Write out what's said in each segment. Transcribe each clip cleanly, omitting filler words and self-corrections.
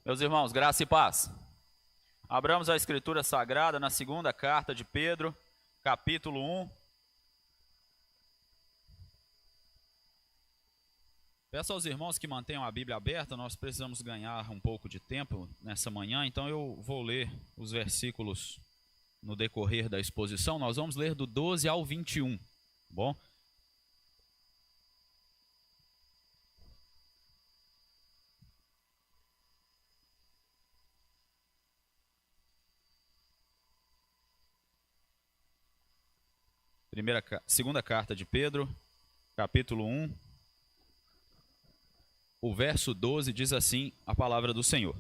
Meus irmãos, graça e paz. Abramos a Escritura Sagrada na segunda carta de Pedro, capítulo 1. Peço aos irmãos que mantenham a Bíblia aberta, nós precisamos ganhar um pouco de tempo nessa manhã, então eu vou ler os versículos no decorrer da exposição. Nós vamos ler do 12 ao 21, tá bom? Segunda carta de Pedro, capítulo 1, o verso 12 diz assim a palavra do Senhor: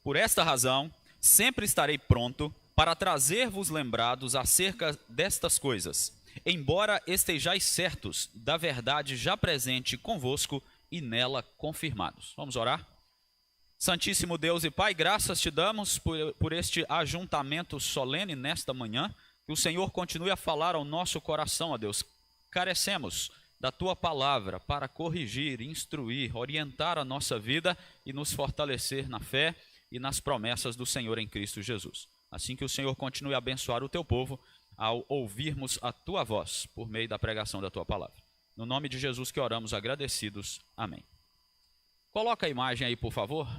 Por esta razão, sempre estarei pronto para trazer-vos lembrados acerca destas coisas, embora estejais certos da verdade já presente convosco e nela confirmados. Vamos orar? Santíssimo Deus e Pai, graças te damos por este ajuntamento solene nesta manhã. Que o Senhor continue a falar ao nosso coração, ó Deus. Carecemos da Tua palavra para corrigir, instruir, orientar a nossa vida e nos fortalecer na fé e nas promessas do Senhor em Cristo Jesus. Assim que o Senhor continue a abençoar o Teu povo ao ouvirmos a Tua voz por meio da pregação da Tua palavra. No nome de Jesus que oramos agradecidos. Amém. Coloca a imagem aí, por favor.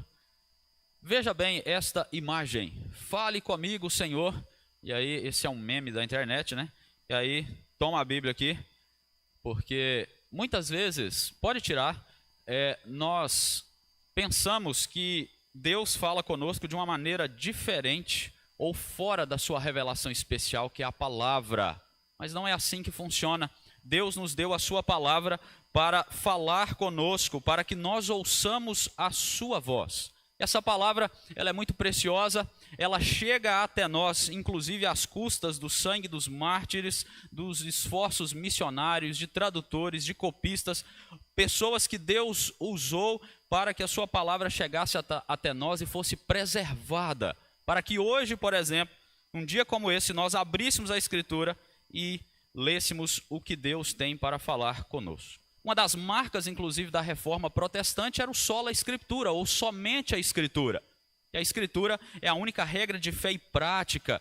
Veja bem esta imagem. Fale comigo, Senhor. E aí, esse é um meme da internet, né? E aí, toma a Bíblia aqui, porque muitas vezes, pode tirar, nós pensamos que Deus fala conosco de uma maneira diferente ou fora da sua revelação especial, que é a palavra. Mas não é assim que funciona. Deus nos deu a sua palavra para falar conosco, para que nós ouçamos a sua voz. Essa palavra, ela é muito preciosa, ela chega até nós, inclusive às custas do sangue dos mártires, dos esforços missionários, de tradutores, de copistas, pessoas que Deus usou para que a sua palavra chegasse até nós e fosse preservada, para que hoje, por exemplo, um dia como esse, nós abríssemos a Escritura e lêssemos o que Deus tem para falar conosco. Uma das marcas, inclusive, da reforma protestante era o sola escritura, ou somente a Escritura. E a Escritura é a única regra de fé e prática,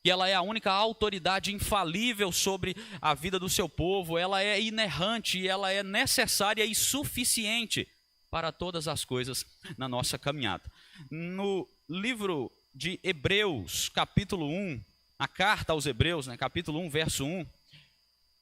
e ela é a única autoridade infalível sobre a vida do seu povo, ela é inerrante, e ela é necessária e suficiente para todas as coisas na nossa caminhada. No livro de Hebreus, capítulo 1, a carta aos Hebreus, capítulo 1, verso 1,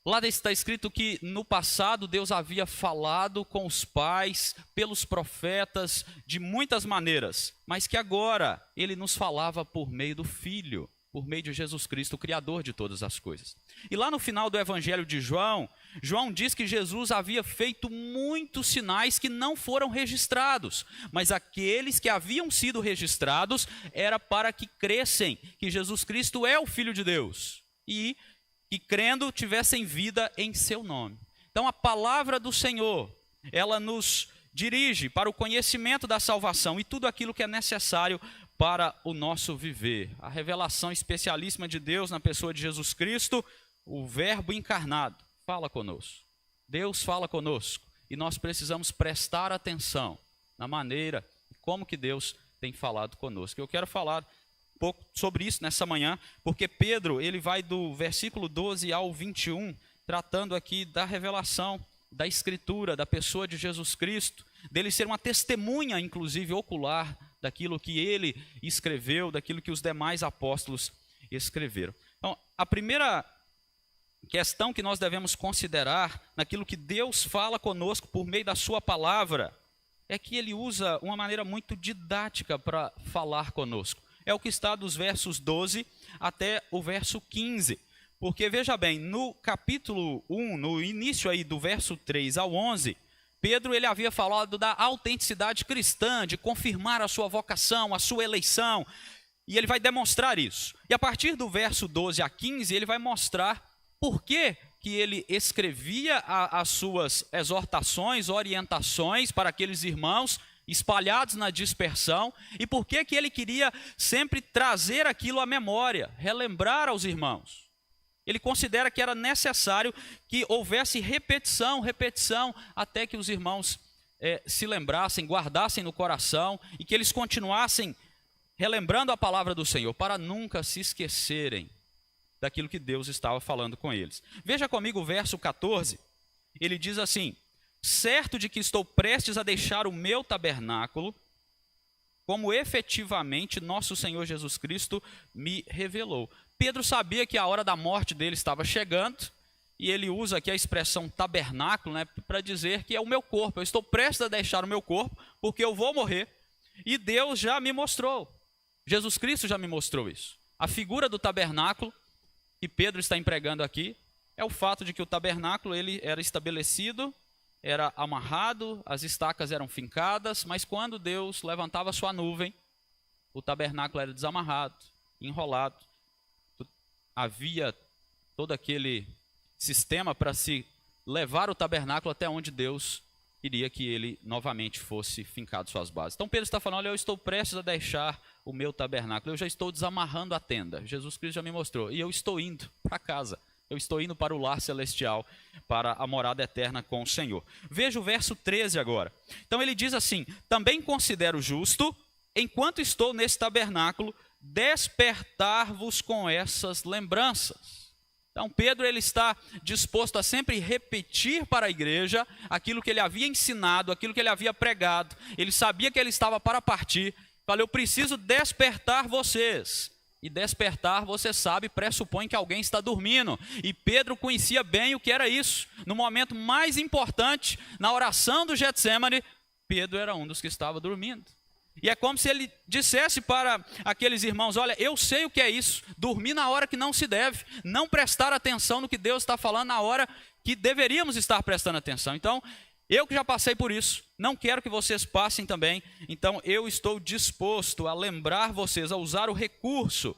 lá está escrito que no passado Deus havia falado com os pais, pelos profetas, de muitas maneiras, mas que agora Ele nos falava por meio do Filho, por meio de Jesus Cristo, o Criador de todas as coisas. E lá no final do Evangelho de João, João diz que Jesus havia feito muitos sinais que não foram registrados, mas aqueles que haviam sido registrados era para que crescem que Jesus Cristo é o Filho de Deus e que crendo tivessem vida em seu nome. Então a palavra do Senhor, ela nos dirige para o conhecimento da salvação e tudo aquilo que é necessário para o nosso viver. A revelação especialíssima de Deus na pessoa de Jesus Cristo, o Verbo encarnado, fala conosco. Deus fala conosco e nós precisamos prestar atenção na maneira como que Deus tem falado conosco. Eu quero falar pouco sobre isso nessa manhã, porque Pedro, ele vai do versículo 12 ao 21, tratando aqui da revelação, da Escritura, da pessoa de Jesus Cristo, dele ser uma testemunha, inclusive ocular, daquilo que ele escreveu, daquilo que os demais apóstolos escreveram. Então, a primeira questão que nós devemos considerar naquilo que Deus fala conosco por meio da sua palavra, é que ele usa uma maneira muito didática para falar conosco. É o que está dos versos 12 até o verso 15. Porque, veja bem, no capítulo 1, no início aí do verso 3 ao 11, Pedro ele havia falado da autenticidade cristã, de confirmar a sua vocação, a sua eleição, e ele vai demonstrar isso. E a partir do verso 12 a 15, ele vai mostrar por que ele escrevia as suas exortações, orientações para aqueles irmãos espalhados na dispersão, e por que ele queria sempre trazer aquilo à memória, relembrar aos irmãos. Ele considera que era necessário que houvesse repetição, até que os irmãos se lembrassem, guardassem no coração e que eles continuassem relembrando a palavra do Senhor, para nunca se esquecerem daquilo que Deus estava falando com eles. Veja comigo o verso 14, ele diz assim: certo de que estou prestes a deixar o meu tabernáculo, como efetivamente nosso Senhor Jesus Cristo me revelou. Pedro sabia que a hora da morte dele estava chegando, e ele usa aqui a expressão tabernáculo, né, para dizer que é o meu corpo. Eu estou prestes a deixar o meu corpo, porque eu vou morrer, e Deus já me mostrou. Jesus Cristo já me mostrou isso. A figura do tabernáculo que Pedro está empregando aqui é o fato de que o tabernáculo ele era estabelecido, era amarrado, as estacas eram fincadas, mas quando Deus levantava sua nuvem, o tabernáculo era desamarrado, enrolado. Havia todo aquele sistema para se levar o tabernáculo até onde Deus queria que ele novamente fosse fincado suas bases. Então Pedro está falando: olha, eu estou prestes a deixar o meu tabernáculo, eu já estou desamarrando a tenda. Jesus Cristo já me mostrou, e eu estou indo para casa. Eu estou indo para o lar celestial, para a morada eterna com o Senhor. Veja o verso 13 agora. Então ele diz assim: também considero justo, enquanto estou nesse tabernáculo, despertar-vos com essas lembranças. Então Pedro ele está disposto a sempre repetir para a igreja aquilo que ele havia ensinado, aquilo que ele havia pregado. Ele sabia que ele estava para partir. Falei: eu preciso despertar vocês. E despertar, você sabe, pressupõe que alguém está dormindo. E Pedro conhecia bem o que era isso. No momento mais importante, na oração do Getsemane, Pedro era um dos que estava dormindo. E é como se ele dissesse para aqueles irmãos: olha, eu sei o que é isso, dormir na hora que não se deve, não prestar atenção no que Deus está falando na hora que deveríamos estar prestando atenção. Então, eu que já passei por isso, não quero que vocês passem também. Então eu estou disposto a lembrar vocês, a usar o recurso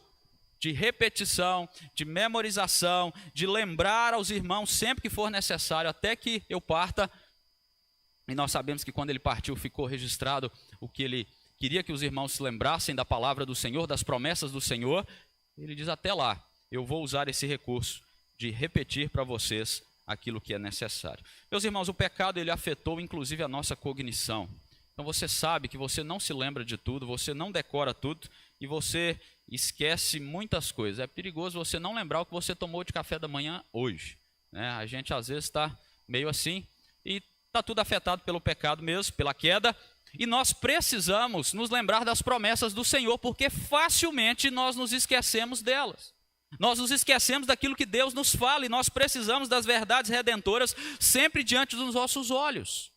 de repetição, de memorização, de lembrar aos irmãos sempre que for necessário, até que eu parta. E nós sabemos que quando ele partiu ficou registrado o que ele queria que os irmãos se lembrassem da palavra do Senhor, das promessas do Senhor. Ele diz: até lá, eu vou usar esse recurso de repetir para vocês aquilo que é necessário. Meus irmãos, o pecado ele afetou inclusive a nossa cognição. Então você sabe que você não se lembra de tudo, você não decora tudo e você esquece muitas coisas. É perigoso você não lembrar o que você tomou de café da manhã hoje, né? A gente às vezes está meio assim e está tudo afetado pelo pecado mesmo, pela queda. E nós precisamos nos lembrar das promessas do Senhor, porque facilmente nós nos esquecemos delas. Nós nos esquecemos daquilo que Deus nos fala e nós precisamos das verdades redentoras sempre diante dos nossos olhos.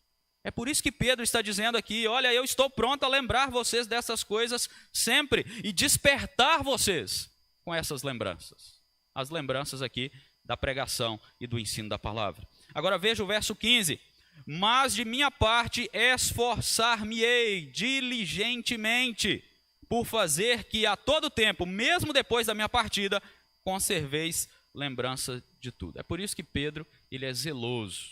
É por isso que Pedro está dizendo aqui: olha, eu estou pronto a lembrar vocês dessas coisas sempre e despertar vocês com essas lembranças. As lembranças aqui da pregação e do ensino da palavra. Agora veja o verso 15. Mas de minha parte esforçar-me-ei diligentemente por fazer que a todo tempo, mesmo depois da minha partida, conserveis lembrança de tudo. É por isso que Pedro ele é zeloso,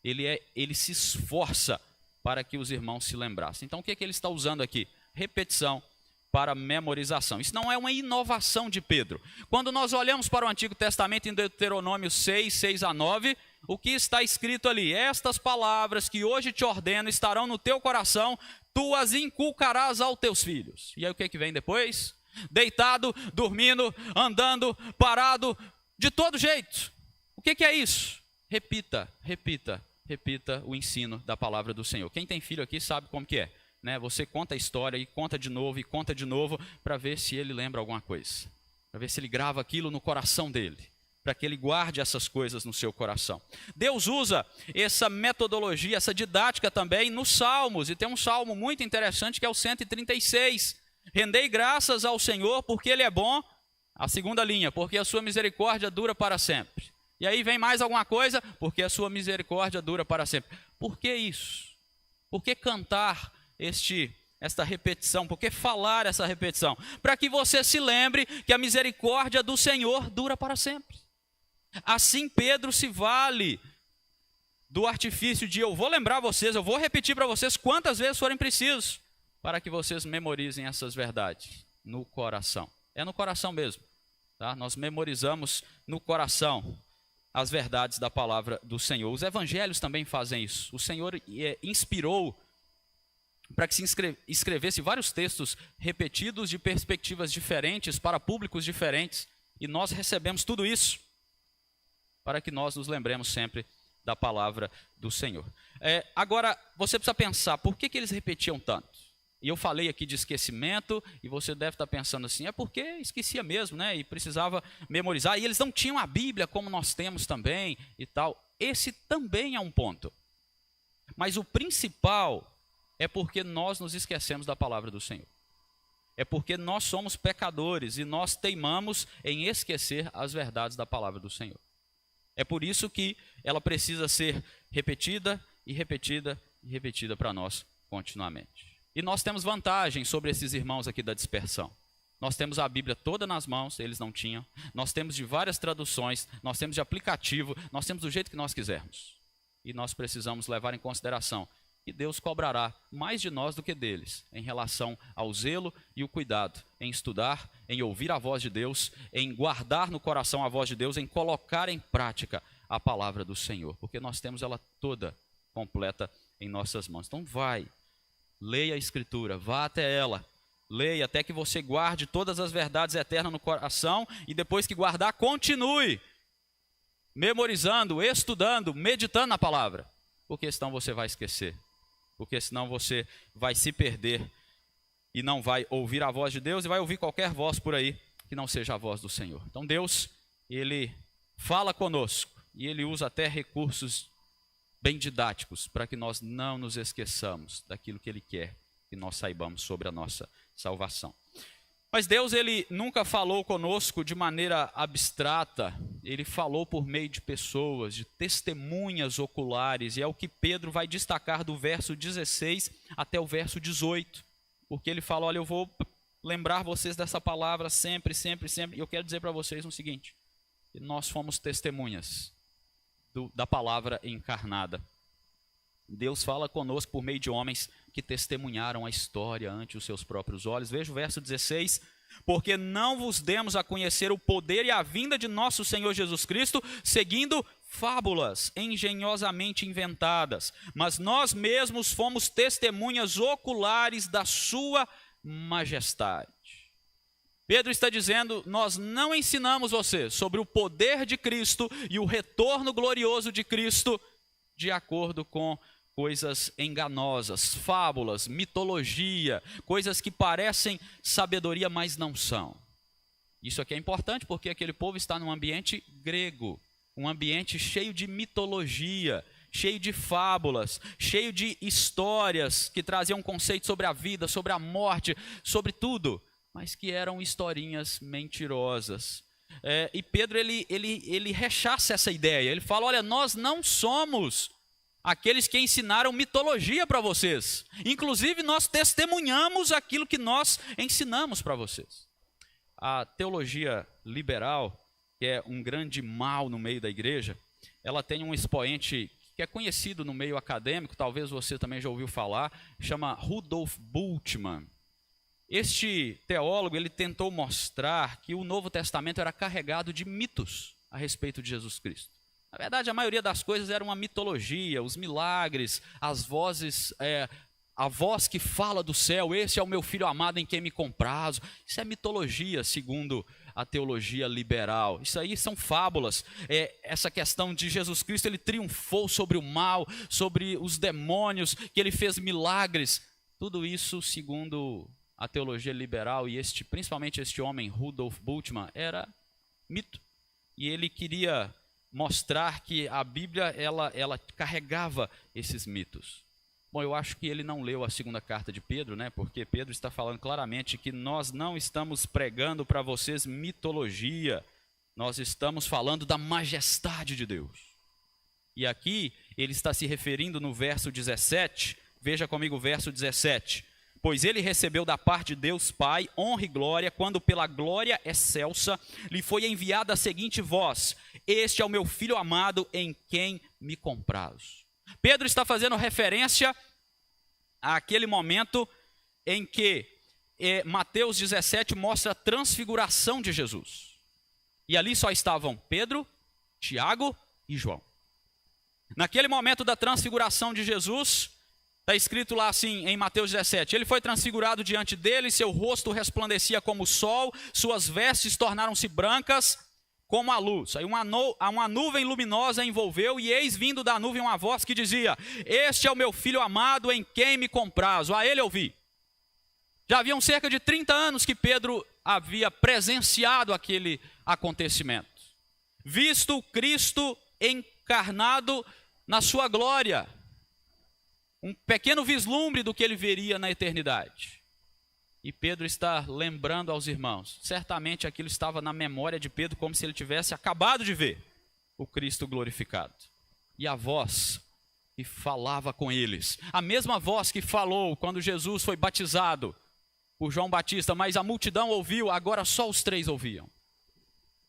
ele se esforça para que os irmãos se lembrassem. Então o que é que ele está usando aqui? Repetição para memorização. Isso não é uma inovação de Pedro. Quando nós olhamos para o Antigo Testamento em Deuteronômio 6, 6 a 9, o que está escrito ali? Estas palavras que hoje te ordeno estarão no teu coração, tu as inculcarás aos teus filhos. E aí o que é que vem depois? Deitado, dormindo, andando, parado, de todo jeito. O que é isso? Repita, repita, repita o ensino da palavra do Senhor. Quem tem filho aqui sabe como que é, né? Você conta a história e conta de novo para ver se ele lembra alguma coisa, para ver se ele grava aquilo no coração dele, para que ele guarde essas coisas no seu coração. Deus usa essa metodologia, essa didática também nos Salmos, e tem um salmo muito interessante que é o 136. Rendei graças ao Senhor porque Ele é bom. A segunda linha, porque a sua misericórdia dura para sempre. E aí vem mais alguma coisa, porque a sua misericórdia dura para sempre. Por que isso? Por que cantar esta repetição? Por que falar essa repetição? Para que você se lembre que a misericórdia do Senhor dura para sempre. Assim Pedro se vale do artifício de eu vou lembrar vocês, eu vou repetir para vocês quantas vezes forem precisos, para que vocês memorizem essas verdades no coração. É no coração mesmo, tá? Nós memorizamos no coração. as verdades da palavra do Senhor. Os evangelhos também fazem isso. O Senhor inspirou para que se escrevesse vários textos repetidos de perspectivas diferentes para públicos diferentes. E nós recebemos tudo isso para que nós nos lembremos sempre da palavra do Senhor. Agora, você precisa pensar, por que eles repetiam tanto? E eu falei aqui de esquecimento, e você deve estar pensando assim, é porque esquecia mesmo, né? E precisava memorizar. E eles não tinham a Bíblia como nós temos também e tal. Esse também é um ponto. Mas o principal é porque nós nos esquecemos da palavra do Senhor. É porque nós somos pecadores e nós teimamos em esquecer as verdades da palavra do Senhor. É por isso que ela precisa ser repetida e repetida e repetida para nós continuamente. E nós temos vantagem sobre esses irmãos aqui da dispersão. Nós temos a Bíblia toda nas mãos, eles não tinham. Nós temos de várias traduções, nós temos de aplicativo, nós temos do jeito que nós quisermos. E nós precisamos levar em consideração que Deus cobrará mais de nós do que deles, em relação ao zelo e o cuidado, em estudar, em ouvir a voz de Deus, em guardar no coração a voz de Deus, em colocar em prática a palavra do Senhor, porque nós temos ela toda completa em nossas mãos. Então vai, leia a Escritura, vá até ela, leia até que você guarde todas as verdades eternas no coração e depois que guardar, continue memorizando, estudando, meditando na palavra, porque senão você vai esquecer. Porque senão você vai se perder e não vai ouvir a voz de Deus e vai ouvir qualquer voz por aí que não seja a voz do Senhor. Então Deus, Ele fala conosco e Ele usa até recursos bem didáticos para que nós não nos esqueçamos daquilo que Ele quer que nós saibamos sobre a nossa salvação. Mas Deus, Ele nunca falou conosco de maneira abstrata, Ele falou por meio de pessoas, de testemunhas oculares, e é o que Pedro vai destacar do verso 16 até o verso 18, porque ele fala, olha, eu vou lembrar vocês dessa palavra sempre, sempre, sempre, e eu quero dizer para vocês o seguinte, que nós fomos testemunhas da palavra encarnada. Deus fala conosco por meio de homens que testemunharam a história ante os seus próprios olhos. Veja o verso 16. Porque não vos demos a conhecer o poder e a vinda de nosso Senhor Jesus Cristo, seguindo fábulas engenhosamente inventadas, mas nós mesmos fomos testemunhas oculares da sua majestade. Pedro está dizendo, nós não ensinamos você sobre o poder de Cristo e o retorno glorioso de Cristo de acordo com coisas enganosas, fábulas, mitologia, coisas que parecem sabedoria, mas não são. Isso aqui é importante porque aquele povo está num ambiente grego, um ambiente cheio de mitologia, cheio de fábulas, cheio de histórias que traziam conceitos sobre a vida, sobre a morte, sobre tudo, mas que eram historinhas mentirosas. E Pedro, ele rechaça essa ideia, ele fala, olha, nós não somos aqueles que ensinaram mitologia para vocês. Inclusive, nós testemunhamos aquilo que nós ensinamos para vocês. A teologia liberal, que é um grande mal no meio da igreja, ela tem um expoente que é conhecido no meio acadêmico, talvez você também já ouviu falar, chama Rudolf Bultmann. Este teólogo, ele tentou mostrar que o Novo Testamento era carregado de mitos a respeito de Jesus Cristo. Na verdade, a maioria das coisas era uma mitologia, os milagres, as vozes, a voz que fala do céu, esse é o meu filho amado em quem me comprazo. Isso é mitologia, segundo a teologia liberal. Isso aí são fábulas. Essa questão de Jesus Cristo, ele triunfou sobre o mal, sobre os demônios, que ele fez milagres. Tudo isso, segundo a teologia liberal, e principalmente este homem, Rudolf Bultmann, era mito. E ele queria mostrar que a Bíblia, ela carregava esses mitos. Bom, eu acho que ele não leu a segunda carta de Pedro, né? Porque Pedro está falando claramente que nós não estamos pregando para vocês mitologia, nós estamos falando da majestade de Deus. E aqui ele está se referindo no verso 17, veja comigo o verso 17. Pois ele recebeu da parte de Deus Pai honra e glória, quando pela glória excelsa lhe foi enviada a seguinte voz: este é o meu filho amado em quem me comprazo. Pedro está fazendo referência àquele momento em que Mateus 17 mostra a transfiguração de Jesus. E ali só estavam Pedro, Tiago e João. Naquele momento da transfiguração de Jesus, está escrito lá assim em Mateus 17, ele foi transfigurado diante dele, seu rosto resplandecia como o sol, suas vestes tornaram-se brancas como a luz. Aí uma nuvem luminosa envolveu, e eis vindo da nuvem uma voz que dizia: este é o meu filho amado, em quem me comprazo, a ele ouvi. Já haviam cerca de 30 anos que Pedro havia presenciado aquele acontecimento, visto Cristo encarnado na sua glória, um pequeno vislumbre do que ele veria na eternidade. E Pedro está lembrando aos irmãos, certamente aquilo estava na memória de Pedro, como se ele tivesse acabado de ver o Cristo glorificado. E a voz que falava com eles, a mesma voz que falou quando Jesus foi batizado por João Batista, mas a multidão ouviu, agora só os 3 ouviam: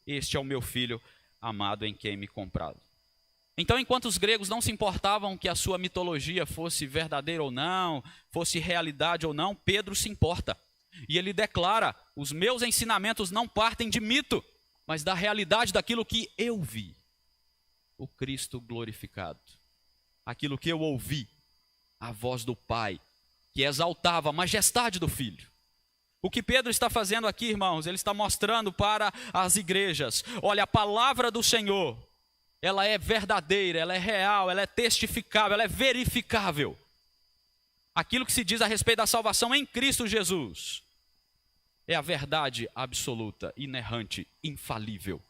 este é o meu filho amado, em quem me comprazo. Então, enquanto os gregos não se importavam que a sua mitologia fosse verdadeira ou não, fosse realidade ou não, Pedro se importa. E ele declara: os meus ensinamentos não partem de mito, mas da realidade daquilo que eu vi. O Cristo glorificado. Aquilo que eu ouvi, a voz do Pai, que exaltava a majestade do Filho. O que Pedro está fazendo aqui, irmãos, ele está mostrando para as igrejas: olha, a palavra do Senhor, ela é verdadeira, ela é real, ela é testificável, ela é verificável. Aquilo que se diz a respeito da salvação em Cristo Jesus é a verdade absoluta, inerrante, infalível.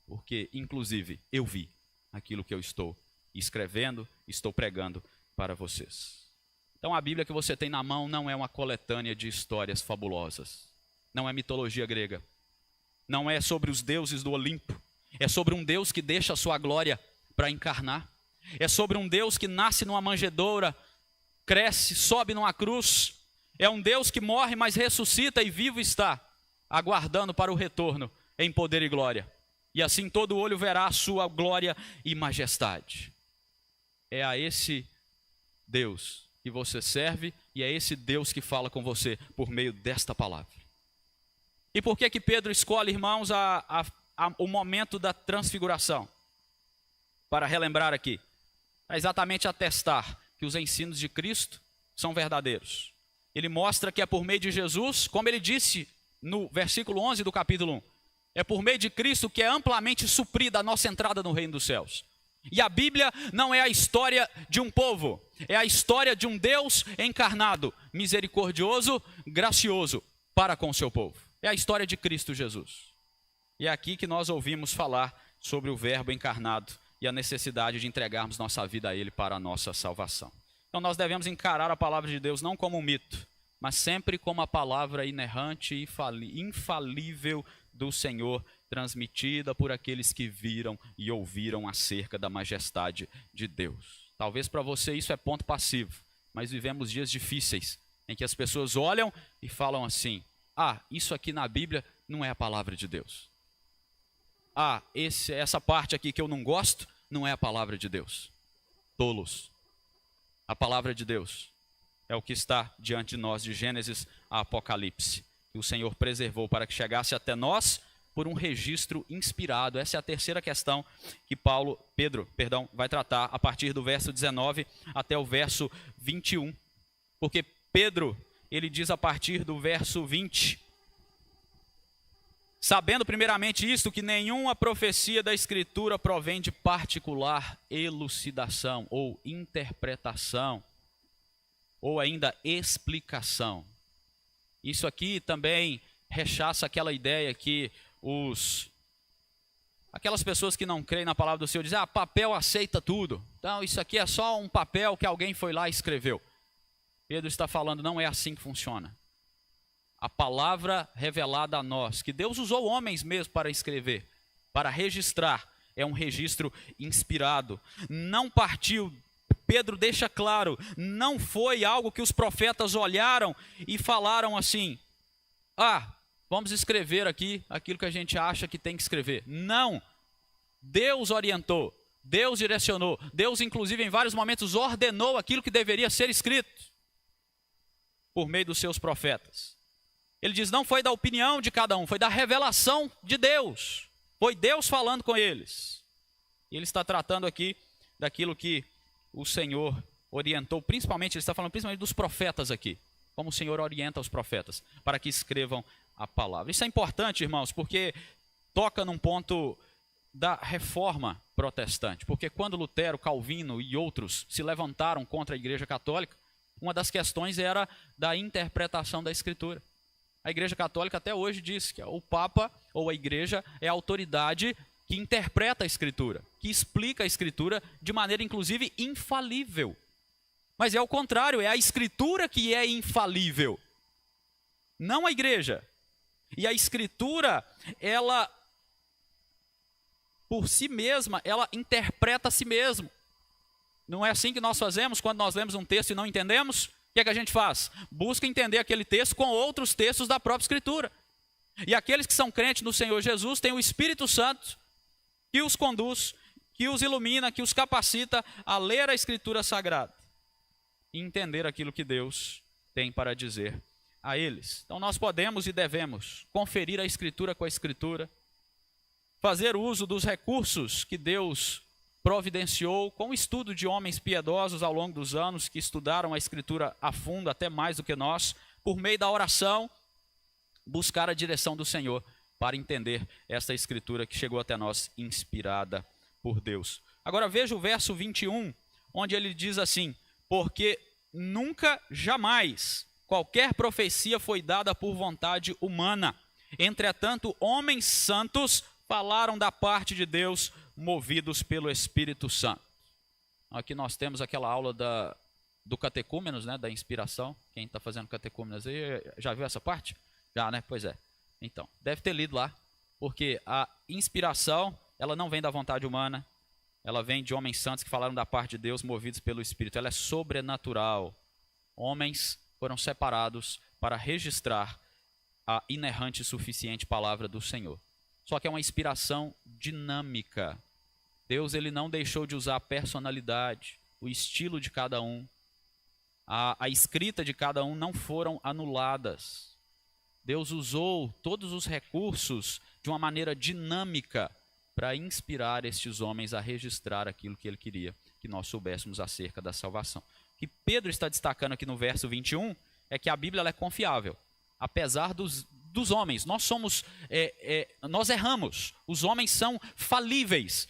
Porque, inclusive, eu vi aquilo que eu estou escrevendo, estou pregando para vocês. Então, a Bíblia que você tem na mão não é uma coletânea de histórias fabulosas. Não é mitologia grega. Não é sobre os deuses do Olimpo. É sobre um Deus que deixa a sua glória para encarnar. É sobre um Deus que nasce numa manjedoura, cresce, sobe numa cruz. É um Deus que morre, mas ressuscita e vivo está, aguardando para o retorno em poder e glória. E assim todo olho verá a sua glória e majestade. É a esse Deus que você serve, e é esse Deus que fala com você por meio desta palavra. E por que que Pedro escolhe, irmãos, o momento da transfiguração? Para relembrar aqui, é exatamente atestar que os ensinos de Cristo são verdadeiros. Ele mostra que é por meio de Jesus, como ele disse no versículo 11 do capítulo 1, é por meio de Cristo que é amplamente suprida a nossa entrada no reino dos céus. E a Bíblia não é a história de um povo, é a história de um Deus encarnado, misericordioso, gracioso para com o seu povo. É a história de Cristo Jesus. E é aqui que nós ouvimos falar sobre o Verbo encarnado e a necessidade de entregarmos nossa vida a Ele para a nossa salvação. Então nós devemos encarar a palavra de Deus não como um mito, mas sempre como a palavra inerrante e infalível do Senhor, transmitida por aqueles que viram e ouviram acerca da majestade de Deus. Talvez para você isso é ponto passivo, mas vivemos dias difíceis em que as pessoas olham e falam assim: isso aqui na Bíblia não é a palavra de Deus. Essa parte aqui que eu não gosto não é a palavra de Deus. Tolos. A palavra de Deus é o que está diante de nós, de Gênesis a Apocalipse, que o Senhor preservou para que chegasse até nós por um registro inspirado. Essa é a terceira questão que Pedro vai tratar a partir do verso 19 até o verso 21. Porque Pedro, ele diz a partir do verso 20: sabendo primeiramente isto, que nenhuma profecia da Escritura provém de particular elucidação ou interpretação, ou ainda explicação. Isso aqui também rechaça aquela ideia que aquelas pessoas que não creem na palavra do Senhor dizem: papel aceita tudo. Então isso aqui é só um papel que alguém foi lá e escreveu. Pedro está falando, não é assim que funciona. A palavra revelada a nós, que Deus usou homens mesmo para escrever, para registrar, é um registro inspirado. Não partiu, Pedro deixa claro, não foi algo que os profetas olharam e falaram assim: vamos escrever aqui aquilo que a gente acha que tem que escrever. Não. Deus orientou, Deus direcionou, Deus inclusive em vários momentos ordenou aquilo que deveria ser escrito por meio dos seus profetas. Ele diz, não foi da opinião de cada um, foi da revelação de Deus. Foi Deus falando com eles. E ele está tratando aqui daquilo que o Senhor orientou, principalmente, ele está falando principalmente dos profetas aqui. Como o Senhor orienta os profetas para que escrevam a palavra. Isso é importante, irmãos, porque toca num ponto da reforma protestante. Porque quando Lutero, Calvino e outros se levantaram contra a Igreja Católica, uma das questões era da interpretação da Escritura. A Igreja Católica até hoje diz que o Papa ou a Igreja é a autoridade que interpreta a Escritura, que explica a Escritura de maneira, inclusive, infalível. Mas é o contrário, é a Escritura que é infalível, não a Igreja. E a Escritura, ela, por si mesma, ela interpreta a si mesma. Não é assim que nós fazemos quando nós lemos um texto e não entendemos? O que é que a gente faz? Busca entender aquele texto com outros textos da própria Escritura. E aqueles que são crentes no Senhor Jesus têm o Espírito Santo que os conduz, que os ilumina, que os capacita a ler a Escritura Sagrada e entender aquilo que Deus tem para dizer a eles. Então nós podemos e devemos conferir a Escritura com a Escritura, fazer uso dos recursos que Deus providenciou com o estudo de homens piedosos ao longo dos anos que estudaram a Escritura a fundo, até mais do que nós, por meio da oração, buscar a direção do Senhor para entender essa Escritura que chegou até nós inspirada por Deus. Agora veja o verso 21, onde ele diz assim: porque nunca, jamais, qualquer profecia foi dada por vontade humana. Entretanto, homens santos falaram da parte de Deus, movidos pelo Espírito Santo. Aqui nós temos aquela aula do catecúmenos, né, da inspiração. Quem está fazendo catecúmenos aí, já viu essa parte? Já, né? Pois é. Então, deve ter lido lá, porque a inspiração, ela não vem da vontade humana, ela vem de homens santos que falaram da parte de Deus, movidos pelo Espírito. Ela é sobrenatural. Homens foram separados para registrar a inerrante e suficiente palavra do Senhor. Só que é uma inspiração dinâmica. Deus, ele não deixou de usar a personalidade, o estilo de cada um. A escrita de cada um não foram anuladas. Deus usou todos os recursos de uma maneira dinâmica para inspirar estes homens a registrar aquilo que ele queria que nós soubéssemos acerca da salvação. O que Pedro está destacando aqui no verso 21 é que a Bíblia ela é confiável, apesar dos homens. Nós erramos, os homens são falíveis.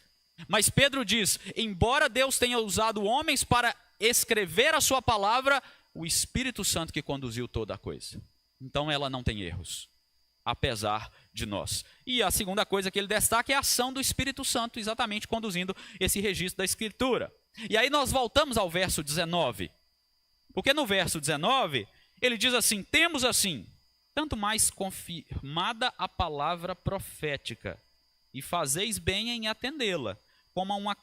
Mas Pedro diz, embora Deus tenha usado homens para escrever a sua palavra, o Espírito Santo que conduziu toda a coisa. Então ela não tem erros, apesar de nós. E a segunda coisa que ele destaca é a ação do Espírito Santo, exatamente conduzindo esse registro da Escritura. E aí nós voltamos ao verso 19, porque no verso 19 ele diz assim: temos assim, tanto mais confirmada a palavra profética, e fazeis bem em atendê-la, como a uma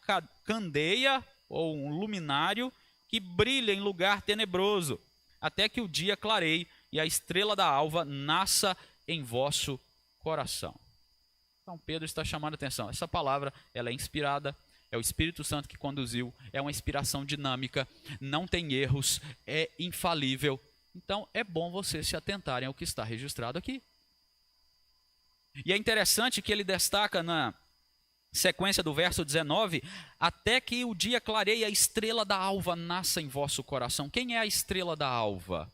candeia ou um luminário que brilha em lugar tenebroso, até que o dia clareie e a estrela da alva nasça em vosso coração. Então Pedro está chamando a atenção. Essa palavra ela é inspirada, é o Espírito Santo que conduziu, é uma inspiração dinâmica, não tem erros, é infalível. Então é bom vocês se atentarem ao que está registrado aqui. E é interessante que ele destaca na sequência do verso 19, até que o dia clareie e a estrela da alva nasça em vosso coração. Quem é a estrela da alva?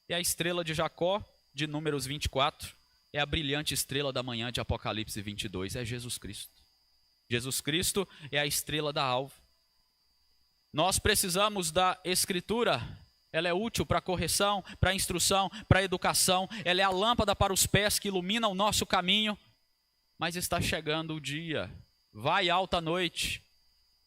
É a estrela de Jacó, de Números 24, é a brilhante estrela da manhã de Apocalipse 22, é Jesus Cristo. Jesus Cristo é a estrela da alva. Nós precisamos da Escritura, ela é útil para a correção, para a instrução, para a educação, ela é a lâmpada para os pés que ilumina o nosso caminho, mas está chegando o dia, vai alta noite,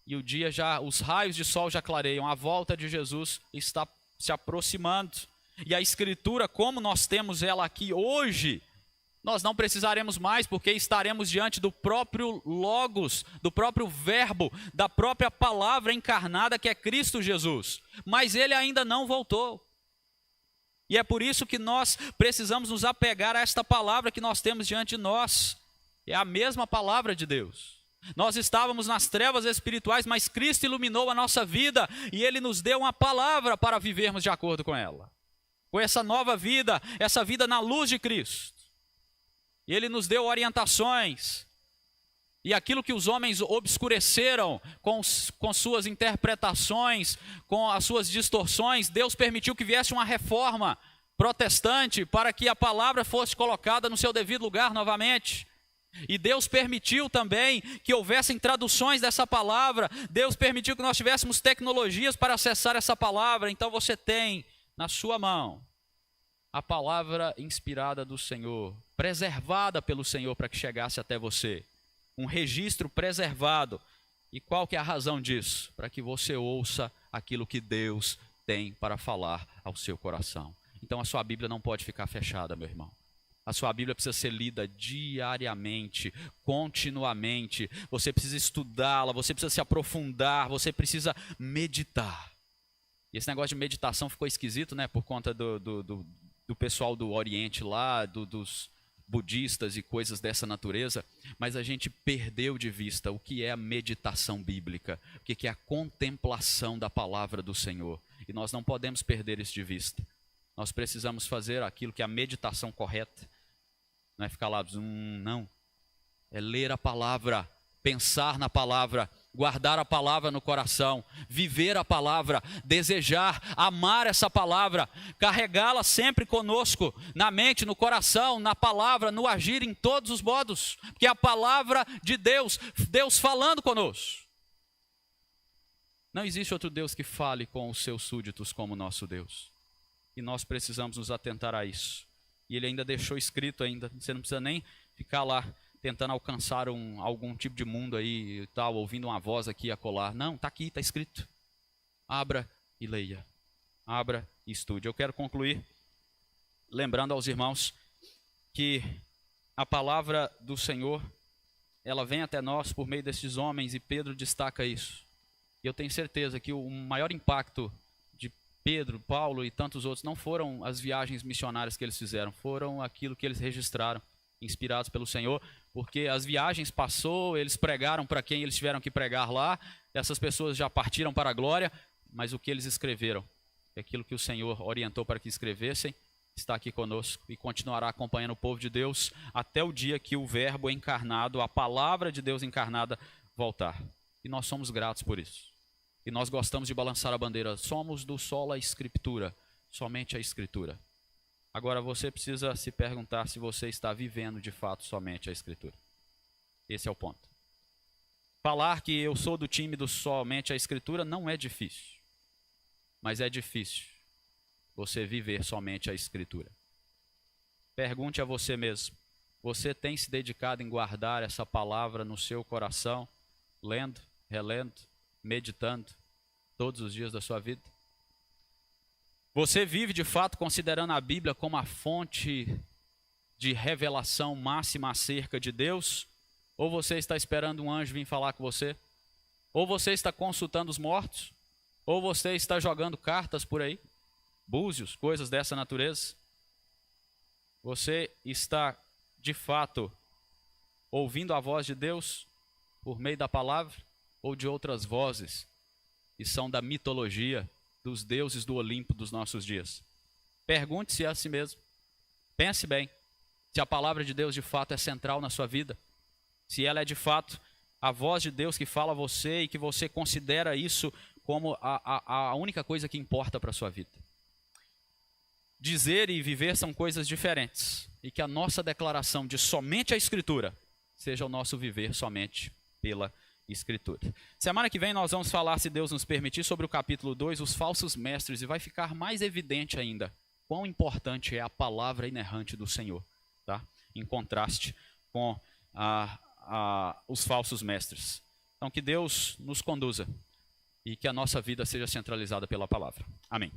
e o dia já, os raios de sol já clareiam, a volta de Jesus está se aproximando. E a Escritura, como nós temos ela aqui hoje, nós não precisaremos mais, porque estaremos diante do próprio Logos, do próprio Verbo, da própria palavra encarnada que é Cristo Jesus. Mas ele ainda não voltou. E é por isso que nós precisamos nos apegar a esta palavra que nós temos diante de nós. É a mesma palavra de Deus. Nós estávamos nas trevas espirituais, mas Cristo iluminou a nossa vida e ele nos deu uma palavra para vivermos de acordo com ela. Com essa nova vida, essa vida na luz de Cristo. E ele nos deu orientações E aquilo que os homens obscureceram com suas interpretações, com as suas distorções, Deus permitiu que viesse uma reforma protestante para que a palavra fosse colocada no seu devido lugar novamente. E Deus permitiu também que houvessem traduções dessa palavra. Deus permitiu que nós tivéssemos tecnologias para acessar essa palavra. Então você tem na sua mão a palavra inspirada do Senhor, preservada pelo Senhor para que chegasse até você. Um registro preservado. E qual que é a razão disso? Para que você ouça aquilo que Deus tem para falar ao seu coração. Então a sua Bíblia não pode ficar fechada, meu irmão. A sua Bíblia precisa ser lida diariamente, continuamente. Você precisa estudá-la, você precisa se aprofundar, você precisa meditar. E esse negócio de meditação ficou esquisito, né? Por conta do pessoal do Oriente lá, dos budistas e coisas dessa natureza, mas a gente perdeu de vista o que é a meditação bíblica, o que é a contemplação da palavra do Senhor. E nós não podemos perder isso de vista. Nós precisamos fazer aquilo que é a meditação correta. Não é ficar lá, não. É ler a palavra, pensar na palavra, guardar a palavra no coração, viver a palavra, desejar, amar essa palavra, carregá-la sempre conosco, na mente, no coração, na palavra, no agir, em todos os modos, porque é a palavra de Deus, Deus falando conosco. Não existe outro Deus que fale com os seus súditos como o nosso Deus. E nós precisamos nos atentar a isso. E ele ainda deixou escrito ainda, você não precisa nem ficar lá tentando alcançar algum tipo de mundo aí e tal, ouvindo uma voz aqui e acolá. Não, está aqui, está escrito. Abra e leia. Abra e estude. Eu quero concluir lembrando aos irmãos que a palavra do Senhor, ela vem até nós por meio desses homens, e Pedro destaca isso. E eu tenho certeza que o maior impacto de Pedro, Paulo e tantos outros não foram as viagens missionárias que eles fizeram, foram aquilo que eles registraram, inspirados pelo Senhor, porque as viagens passou, eles pregaram para quem eles tiveram que pregar lá, essas pessoas já partiram para a glória, mas o que eles escreveram, aquilo que o Senhor orientou para que escrevessem, está aqui conosco e continuará acompanhando o povo de Deus até o dia que o verbo encarnado, a palavra de Deus encarnada, voltar. E nós somos gratos por isso. E nós gostamos de balançar a bandeira, somos do sola escritura, somente a escritura. Agora você precisa se perguntar se você está vivendo de fato somente a escritura. Esse é o ponto. Falar que eu sou do time do somente a escritura não é difícil. Mas é difícil você viver somente a escritura. Pergunte a você mesmo, você tem se dedicado em guardar essa palavra no seu coração, lendo, relendo, meditando todos os dias da sua vida? Você vive de fato considerando a Bíblia como a fonte de revelação máxima acerca de Deus? Ou você está esperando um anjo vir falar com você? Ou você está consultando os mortos? Ou você está jogando cartas por aí? Búzios, coisas dessa natureza? Você está de fato ouvindo a voz de Deus por meio da palavra? Ou de outras vozes que são da mitologia, dos deuses do Olimpo dos nossos dias? Pergunte-se a si mesmo. Pense bem. Se a palavra de Deus de fato é central na sua vida. Se ela é de fato a voz de Deus que fala a você e que você considera isso como a única coisa que importa para a sua vida. Dizer e viver são coisas diferentes. E que a nossa declaração de somente a Escritura seja o nosso viver somente pela Escritura. Semana que vem nós vamos falar, se Deus nos permitir, sobre o capítulo 2, os falsos mestres, e vai ficar mais evidente ainda quão importante é a palavra inerrante do Senhor, tá? Em contraste com os falsos mestres. Então que Deus nos conduza e que a nossa vida seja centralizada pela palavra. Amém.